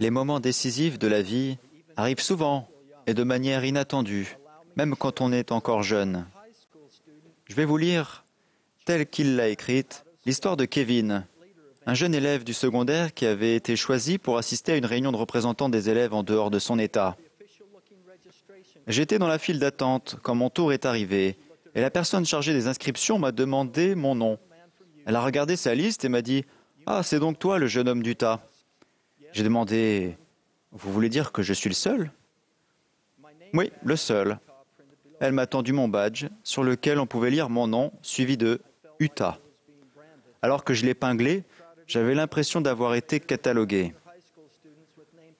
Les moments décisifs de la vie arrivent souvent et de manière inattendue, même quand on est encore jeune. Je vais vous lire, telle qu'il l'a écrite, l'histoire de Kevin, un jeune élève du secondaire qui avait été choisi pour assister à une réunion de représentants des élèves en dehors de son État. J'étais dans la file d'attente quand mon tour est arrivé et la personne chargée des inscriptions m'a demandé mon nom. Elle a regardé sa liste et m'a dit « Ah, c'est donc toi le jeune homme d'Utah ?» J'ai demandé « Vous voulez dire que je suis le seul ?» « Oui, le seul. » Elle m'a tendu mon badge sur lequel on pouvait lire mon nom suivi de « Utah ». Alors que je l'épinglais, j'avais l'impression d'avoir été catalogué.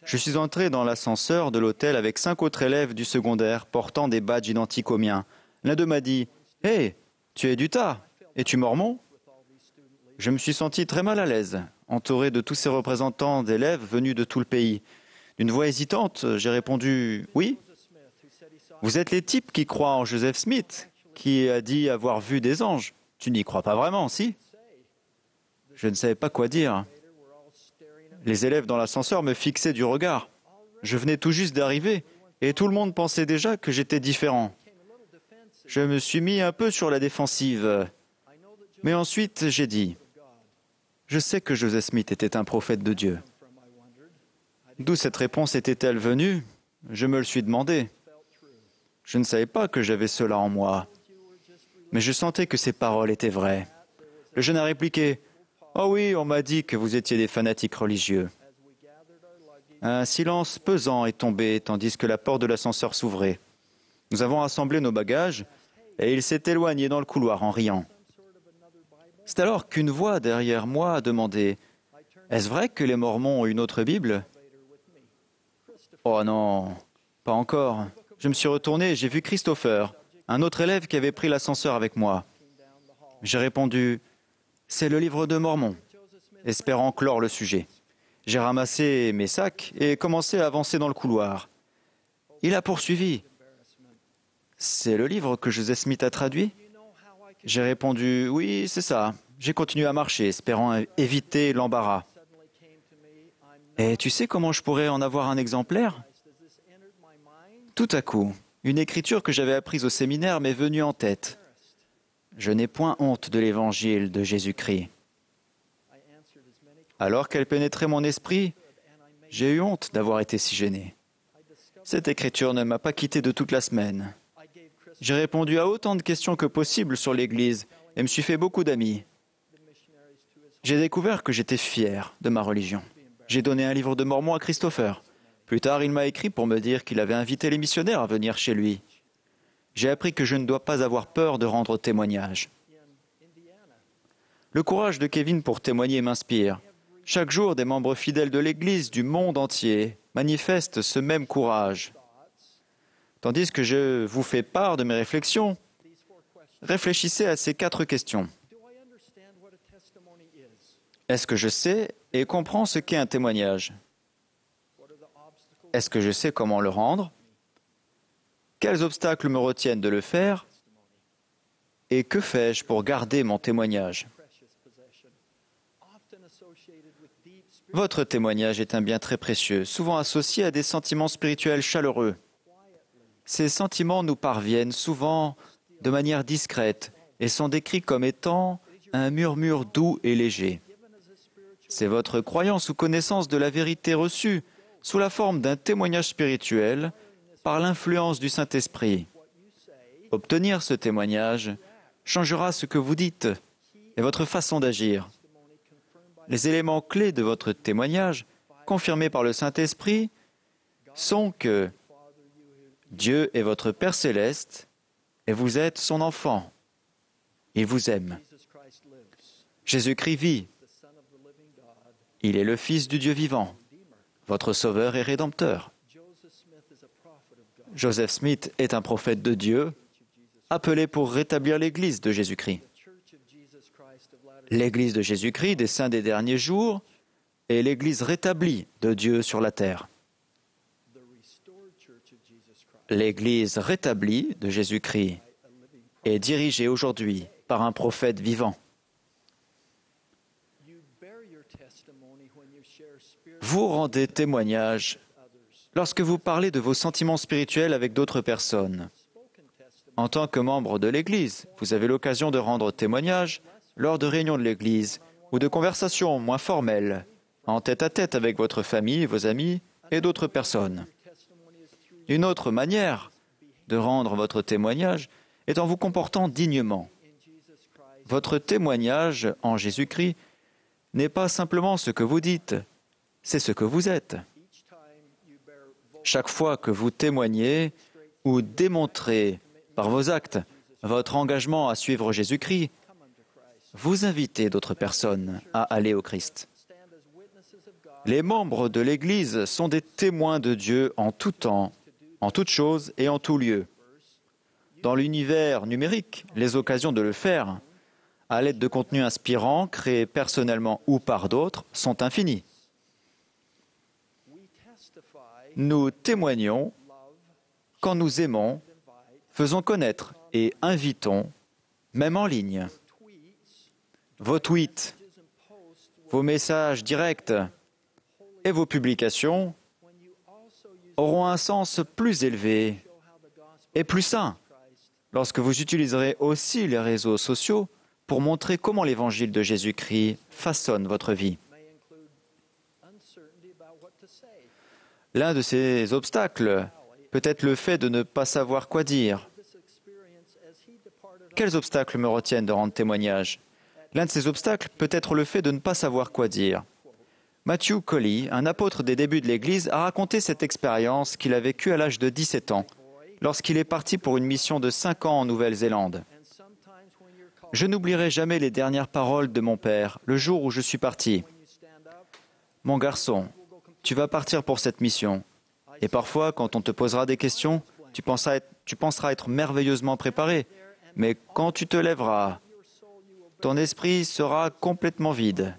Je suis entré dans l'ascenseur de l'hôtel avec 5 autres élèves du secondaire portant des badges identiques aux miens. L'un d'eux m'a dit « Hé, tu es d'Utah, es-tu mormon ?» Je me suis senti très mal à l'aise, entouré de tous ces représentants d'élèves venus de tout le pays. D'une voix hésitante, j'ai répondu « Oui ». « Vous êtes les types qui croient en Joseph Smith, qui a dit avoir vu des anges. Tu n'y crois pas vraiment, si ?» Je ne savais pas quoi dire. Les élèves dans l'ascenseur me fixaient du regard. Je venais tout juste d'arriver et tout le monde pensait déjà que j'étais différent. Je me suis mis un peu sur la défensive. Mais ensuite, j'ai dit « Je sais que Joseph Smith était un prophète de Dieu. » D'où cette réponse était-elle venue? Je me le suis demandé. Je ne savais pas que j'avais cela en moi. Mais je sentais que ces paroles étaient vraies. Le jeune a répliqué « Oh oui, on m'a dit que vous étiez des fanatiques religieux. » Un silence pesant est tombé tandis que la porte de l'ascenseur s'ouvrait. Nous avons rassemblé nos bagages et il s'est éloigné dans le couloir en riant. C'est alors qu'une voix derrière moi a demandé « Est-ce vrai que les Mormons ont une autre Bible ?» Oh non, pas encore. Je me suis retourné et j'ai vu Christopher, un autre élève qui avait pris l'ascenseur avec moi. J'ai répondu « C'est le livre de Mormon », espérant clore le sujet. J'ai ramassé mes sacs et commencé à avancer dans le couloir. Il a poursuivi. « C'est le livre que Joseph Smith a traduit ?» J'ai répondu « Oui, c'est ça ». J'ai continué à marcher, espérant éviter l'embarras. « Et tu sais comment je pourrais en avoir un exemplaire ?» Tout à coup, une écriture que j'avais apprise au séminaire m'est venue en tête. Je n'ai point honte de l'évangile de Jésus-Christ. Alors qu'elle pénétrait mon esprit, j'ai eu honte d'avoir été si gêné. Cette écriture ne m'a pas quitté de toute la semaine. J'ai répondu à autant de questions que possible sur l'Église et me suis fait beaucoup d'amis. J'ai découvert que j'étais fier de ma religion. J'ai donné un livre de Mormon à Christopher. Plus tard, il m'a écrit pour me dire qu'il avait invité les missionnaires à venir chez lui. J'ai appris que je ne dois pas avoir peur de rendre témoignage. Le courage de Kevin pour témoigner m'inspire. Chaque jour, des membres fidèles de l'Église du monde entier manifestent ce même courage. Tandis que je vous fais part de mes réflexions, réfléchissez à ces 4 questions. Est-ce que je sais et comprends ce qu'est un témoignage? Est-ce que je sais comment le rendre? Quels obstacles me retiennent de le faire? Et que fais-je pour garder mon témoignage? Votre témoignage est un bien très précieux, souvent associé à des sentiments spirituels chaleureux. Ces sentiments nous parviennent souvent de manière discrète et sont décrits comme étant un murmure doux et léger. C'est votre croyance ou connaissance de la vérité reçue sous la forme d'un témoignage spirituel par l'influence du Saint-Esprit. Obtenir ce témoignage changera ce que vous dites et votre façon d'agir. Les éléments clés de votre témoignage, confirmés par le Saint-Esprit, sont que Dieu est votre Père céleste et vous êtes son enfant. Il vous aime. Jésus-Christ vit. Il est le Fils du Dieu vivant, votre Sauveur et Rédempteur. Joseph Smith est un prophète de Dieu, appelé pour rétablir l'Église de Jésus-Christ. L'Église de Jésus-Christ des saints des derniers jours est l'Église rétablie de Dieu sur la terre. L'Église rétablie de Jésus-Christ est dirigée aujourd'hui par un prophète vivant. Vous rendez témoignage lorsque vous parlez de vos sentiments spirituels avec d'autres personnes. En tant que membre de l'Église, vous avez l'occasion de rendre témoignage lors de réunions de l'Église ou de conversations moins formelles, en tête-à-tête avec votre famille, vos amis et d'autres personnes. Une autre manière de rendre votre témoignage est en vous comportant dignement. Votre témoignage en Jésus-Christ n'est pas simplement ce que vous dites, c'est ce que vous êtes. Chaque fois que vous témoignez ou démontrez par vos actes votre engagement à suivre Jésus-Christ, vous invitez d'autres personnes à aller au Christ. Les membres de l'Église sont des témoins de Dieu en tout temps, en toute chose et en tout lieu. Dans l'univers numérique, les occasions de le faire, à l'aide de contenus inspirants, créés personnellement ou par d'autres, sont infinies. Nous témoignons quand nous aimons, faisons connaître et invitons, même en ligne. Vos tweets, vos messages directs et vos publications auront un sens plus élevé et plus sain lorsque vous utiliserez aussi les réseaux sociaux pour montrer comment l'Évangile de Jésus-Christ façonne votre vie. L'un de ces obstacles peut être le fait de ne pas savoir quoi dire. Quels obstacles me retiennent de rendre témoignage? L'un de ces obstacles peut être le fait de ne pas savoir quoi dire. Matthew Colley, un apôtre des débuts de l'Église, a raconté cette expérience qu'il a vécue à l'âge de 17 ans, lorsqu'il est parti pour une mission de 5 ans en Nouvelle-Zélande. « Je n'oublierai jamais les dernières paroles de mon père, le jour où je suis parti. Mon garçon, tu vas partir pour cette mission. Et parfois, quand on te posera des questions, tu penseras être merveilleusement préparé. Mais quand tu te lèveras, ton esprit sera complètement vide. »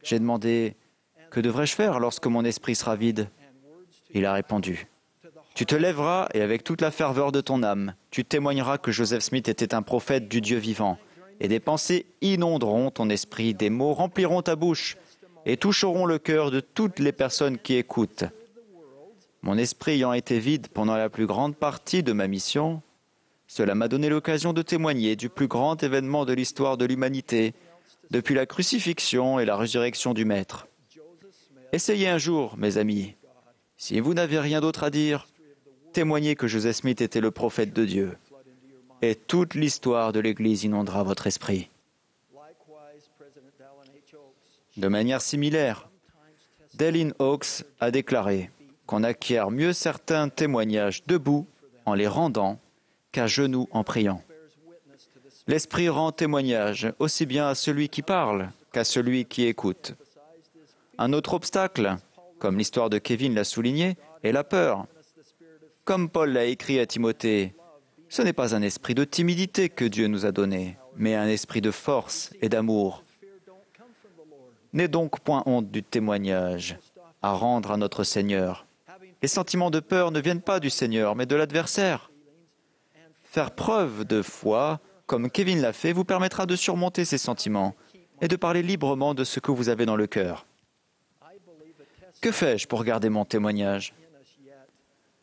J'ai demandé, « Que devrais-je faire lorsque mon esprit sera vide ?» Il a répondu, « Tu te lèveras et avec toute la ferveur de ton âme, tu témoigneras que Joseph Smith était un prophète du Dieu vivant. Et des pensées inonderont ton esprit, des mots rempliront ta bouche et toucheront le cœur de toutes les personnes qui écoutent. Mon esprit ayant été vide pendant la plus grande partie de ma mission, cela m'a donné l'occasion de témoigner du plus grand événement de l'histoire de l'humanité, depuis la crucifixion et la résurrection du Maître. Essayez un jour, mes amis. Si vous n'avez rien d'autre à dire, témoignez que Joseph Smith était le prophète de Dieu. Et toute l'histoire de l'Église inondera votre esprit. De manière similaire, Dallin Oaks a déclaré qu'on acquiert mieux certains témoignages debout en les rendant qu'à genoux en priant. L'Esprit rend témoignage aussi bien à celui qui parle qu'à celui qui écoute. Un autre obstacle, comme l'histoire de Kevin l'a souligné, est la peur. Comme Paul l'a écrit à Timothée, ce n'est pas un esprit de timidité que Dieu nous a donné, mais un esprit de force et d'amour. N'aie donc point honte du témoignage à rendre à notre Seigneur. Les sentiments de peur ne viennent pas du Seigneur, mais de l'adversaire. Faire preuve de foi, comme Kevin l'a fait, vous permettra de surmonter ces sentiments et de parler librement de ce que vous avez dans le cœur. Que fais-je pour garder mon témoignage?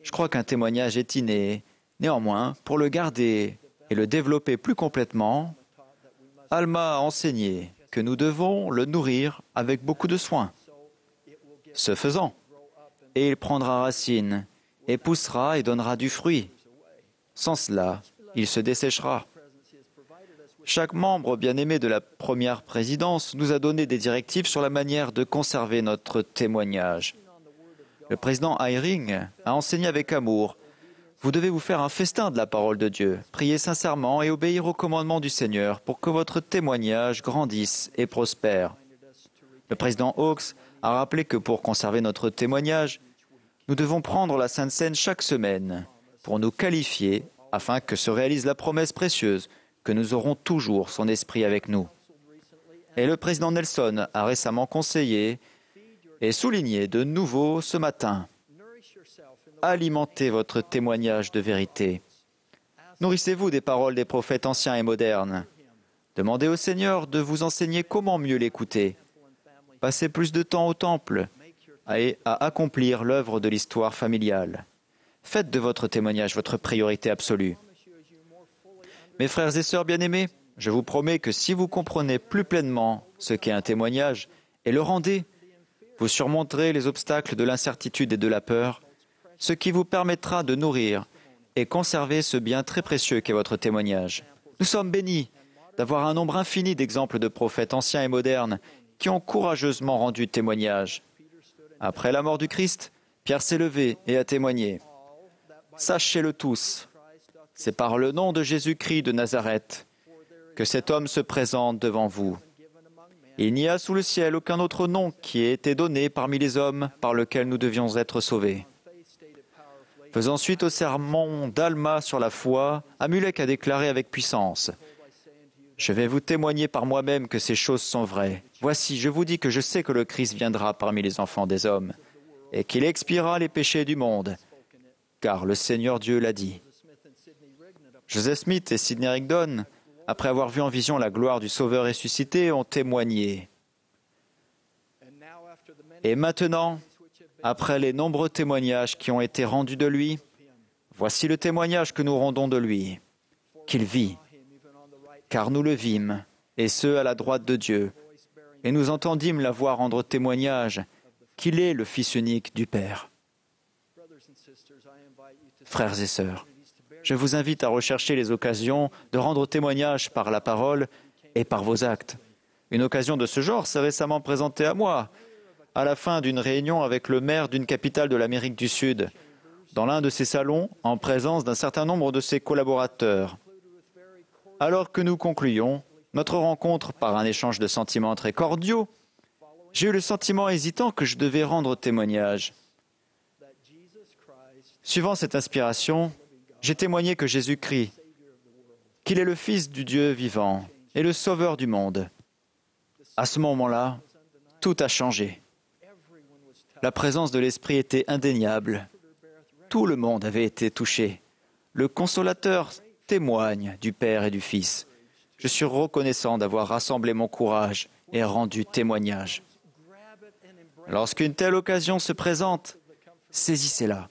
Je crois qu'un témoignage est inné. Néanmoins, pour le garder et le développer plus complètement, Alma a enseigné que nous devons le nourrir avec beaucoup de soin. Ce faisant, et il prendra racine, et poussera et donnera du fruit. Sans cela, il se desséchera. Chaque membre bien-aimé de la première présidence nous a donné des directives sur la manière de conserver notre témoignage. Le président Eyring a enseigné avec amour: vous devez vous faire un festin de la parole de Dieu, prier sincèrement et obéir aux commandements du Seigneur pour que votre témoignage grandisse et prospère. Le président Hawkes a rappelé que pour conserver notre témoignage, nous devons prendre la Sainte Seine chaque semaine pour nous qualifier afin que se réalise la promesse précieuse que nous aurons toujours son esprit avec nous. Et le président Nelson a récemment conseillé et souligné de nouveau ce matin: alimentez votre témoignage de vérité. Nourrissez-vous des paroles des prophètes anciens et modernes. Demandez au Seigneur de vous enseigner comment mieux l'écouter. Passez plus de temps au temple à accomplir l'œuvre de l'histoire familiale. Faites de votre témoignage votre priorité absolue. Mes frères et sœurs bien-aimés, je vous promets que si vous comprenez plus pleinement ce qu'est un témoignage et le rendez, vous surmonterez les obstacles de l'incertitude et de la peur, ce qui vous permettra de nourrir et conserver ce bien très précieux qu'est votre témoignage. Nous sommes bénis d'avoir un nombre infini d'exemples de prophètes anciens et modernes qui ont courageusement rendu témoignage. Après la mort du Christ, Pierre s'est levé et a témoigné. Sachez-le tous, c'est par le nom de Jésus-Christ de Nazareth que cet homme se présente devant vous. Il n'y a sous le ciel aucun autre nom qui ait été donné parmi les hommes par lequel nous devions être sauvés. Faisant suite au sermon d'Alma sur la foi, Amulek a déclaré avec puissance « Je vais vous témoigner par moi-même que ces choses sont vraies. Voici, je vous dis que je sais que le Christ viendra parmi les enfants des hommes et qu'il expiera les péchés du monde, car le Seigneur Dieu l'a dit. » Joseph Smith et Sidney Rigdon, après avoir vu en vision la gloire du Sauveur ressuscité, ont témoigné. Et maintenant, après les nombreux témoignages qui ont été rendus de lui, voici le témoignage que nous rendons de lui, qu'il vit, car nous le vîmes, et ce à la droite de Dieu, et nous entendîmes la voix rendre témoignage qu'il est le Fils unique du Père. Frères et sœurs, je vous invite à rechercher les occasions de rendre témoignage par la parole et par vos actes. Une occasion de ce genre s'est récemment présentée à moi, à la fin d'une réunion avec le maire d'une capitale de l'Amérique du Sud, dans l'un de ses salons, en présence d'un certain nombre de ses collaborateurs. Alors que nous concluions notre rencontre par un échange de sentiments très cordiaux, j'ai eu le sentiment hésitant que je devais rendre témoignage. Suivant cette inspiration, j'ai témoigné que Jésus-Christ, qu'il est le Fils du Dieu vivant et le Sauveur du monde. À ce moment-là, tout a changé. La présence de l'Esprit était indéniable. Tout le monde avait été touché. Le Consolateur témoigne du Père et du Fils. Je suis reconnaissant d'avoir rassemblé mon courage et rendu témoignage. Lorsqu'une telle occasion se présente, saisissez-la.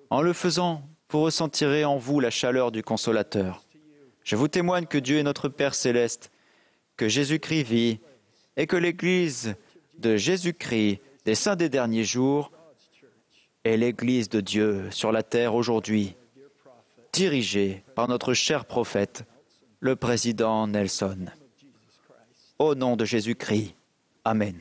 En le faisant, vous ressentirez en vous la chaleur du Consolateur. Je vous témoigne que Dieu est notre Père céleste, que Jésus-Christ vit et que l'Église de Jésus-Christ des saints des derniers jours est l'Église de Dieu sur la terre aujourd'hui, dirigée par notre cher prophète, le président Nelson. Au nom de Jésus-Christ. Amen.